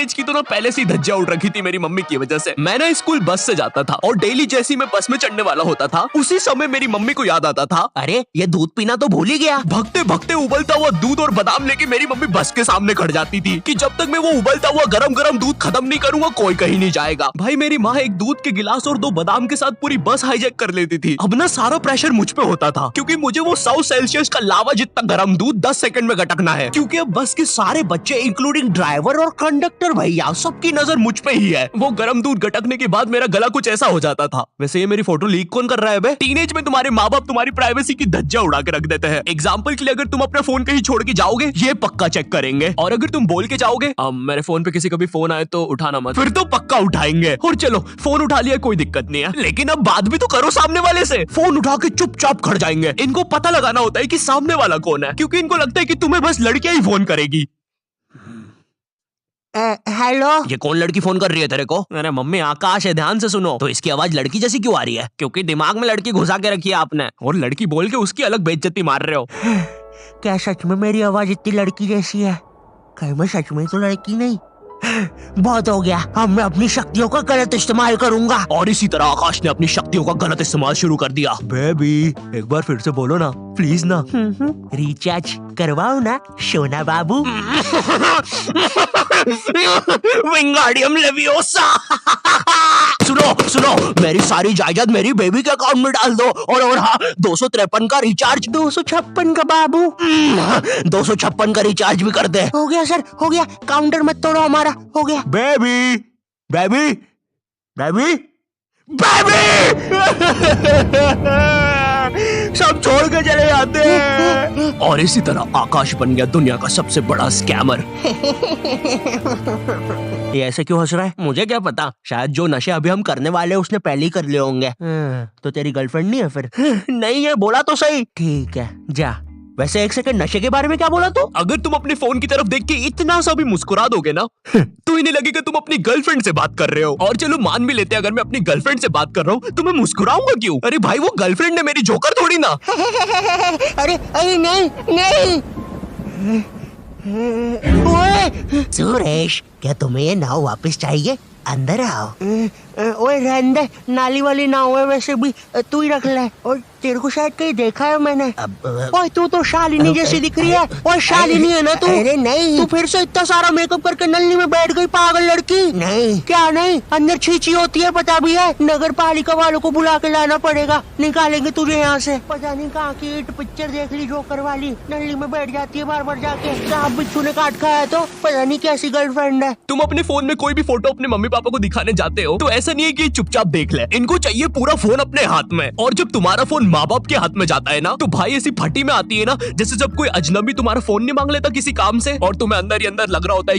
Teenage की तो ना पहले से ही धज्जियां उड़ रखी थी मेरी मम्मी की वजह से। मैं ना स्कूल बस से जाता था और डेली जैसे ही मैं बस में चढ़ने वाला होता था उसी समय मेरी मम्मी को याद आता था, अरे ये दूध पीना तो भूल ही गया। भगते भगते उबलता हुआ दूध और बादाम लेके मेरी मम्मी बस के सामने खड़ जाती थी कि जब तक मैं वो उबलता हुआ गरम गरम दूध खत्म नहीं करूंगा कोई कहीं नहीं जाएगा। भाई मेरी माँ एक दूध के गिलास और 2 बादाम के साथ पूरी बस हाईजैक कर लेती थी। अब ना सारा प्रेशर मुझ पे होता था क्योंकि मुझे वो 100 सेल्सियस का लावा जितना गरम दूध 10 सेकंड में गटकना है, क्योंकि अब बस के सारे बच्चे इंक्लूडिंग ड्राइवर और कंडक्टर भैया सबकी नजर मुझ पे ही है। वो गरम दूध गटकने के बाद मेरा गला कुछ ऐसा हो जाता था। वैसे ये मेरी फोटो लीक कौन कर रहा है बे? टीनेज में तुम्हारे माँ बाप तुम्हारी प्राइवेसी की धज्जियां उड़ा के रख देते हैं। एग्जाम्पल के लिए अगर तुम अपने फोन कहीं छोड़ के जाओगे ये पक्का चेक करेंगे, और अगर तुम बोल के जाओगे मेरे फोन पे किसी का भी फोन आए तो उठाना मत, फिर तो पक्का उठाएंगे। और चलो फोन उठा लिया कोई दिक्कत नहीं है, लेकिन अब बात भी तो करो सामने वाले से। फोन उठा के चुपचाप खड़ जाएंगे। इनको पता लगाना होता है कि सामने वाला कौन है, क्योंकि इनको लगता है कि तुम्हें बस लड़कियां ही फोन करेगी। हेलो, ये कौन लड़की फोन कर रही है तेरे को? अरे मम्मी आकाश है, ध्यान से सुनो। तो इसकी आवाज लड़की जैसी क्यों आ रही है? क्योंकि दिमाग में लड़की घुसा के रखी है आपने, और लड़की बोल के उसकी अलग बेइज्जती मार रहे हो। क्या सच में मेरी आवाज इतनी लड़की जैसी है? कहीं मैं सच में तो लड़की नहीं? बहुत हो गया, अब मैं अपनी शक्तियों का गलत इस्तेमाल करूंगा। और इसी तरह आकाश ने अपनी शक्तियों का गलत इस्तेमाल शुरू कर दिया। बेबी एक बार फिर से बोलो ना प्लीज ना। रिचार्ज करवाओ ना सोना बाबू। विंगाडियम लेवियोसा। सुनो सुनो, मेरी सारी जायदाद मेरी बेबी के अकाउंट में डाल दो, और हाँ 253 का रिचार्ज। 256 का बाबू। 256 का रिचार्ज भी कर दे। हो गया सर, हो गया, काउंटर मत तोड़ो हमारा, हो गया। Baby baby baby baby. सब छोड़ के चले जाते हैं, और इसी तरह आकाश बन गया दुनिया का सबसे बड़ा स्कैमर। ये ऐसे क्यों हंस रहा है? मुझे क्या पता, शायद जो नशे अभी हम करने वाले हैं उसने पहले ही कर लिए होंगे। तो तेरी गर्लफ्रेंड नहीं है फिर? नहीं है, बोला तो सही। ठीक है जा। वैसे एक सेकंड, नशे के बारे में क्या बोला? तो अगर तुम अपने फोन की तरफ देख के इतना सा भी मुस्कुरा दोगे ना तो इन्हें लगेगा तुम अपनी गर्लफ्रेंड से बात कर रहे हो। और चलो मान भी लेते हैं अगर मैं अपनी गर्लफ्रेंड से बात कर रहा हूँ तो मैं मुस्कुराऊंगा क्यों? अरे भाई वो गर्लफ्रेंड है मेरी, जोकर थोड़ी ना। अरे अरे नहीं नहीं। ओए सुरेश, क्या तुम्हें ये नाव वापस चाहिए? अंदर आओ। ओए रहने दे, नाली वाली नाव है वैसे भी, तू ही रख ले। और तेरे को शायद कहीं देखा है मैंने। ओए तू तो शालिनी जैसी दिख रही है। ओए शालिनी है ना तू? अरे नहीं, तू फिर से इतना सारा मेकअप करके नल्ली में बैठ गई पागल लड़की। नहीं क्या नहीं, अंदर छींची होती है पता भी है। नगर पालिका वालों को बुला के लाना पड़ेगा, निकालेंगे तुझे यहाँ से। पता नहीं कहाँ की हिट पिक्चर देख ली जोकर वाली, नल्ली में बैठ जाती है बार बार जाके। सांप बिच्छू ने काट खाया तो पता नहीं कैसी गर्लफ्रेंड है। तुम अपने फोन में कोई भी फोटो अपने मम्मी पापा को दिखाने जाते हो तो ऐसा नहीं है कि चुपचाप देख ले, इनको चाहिए पूरा फोन अपने हाथ में। और जब तुम्हारा फोन माँ बाप के हाथ में जाता है ना तो भाई ऐसी फटी में आती है ना, जैसे जब कोई अजनबी तुम्हारा फोन नहीं मांग लेता किसी काम से और तुम्हें अंदर ही अंदर लग रहा होता है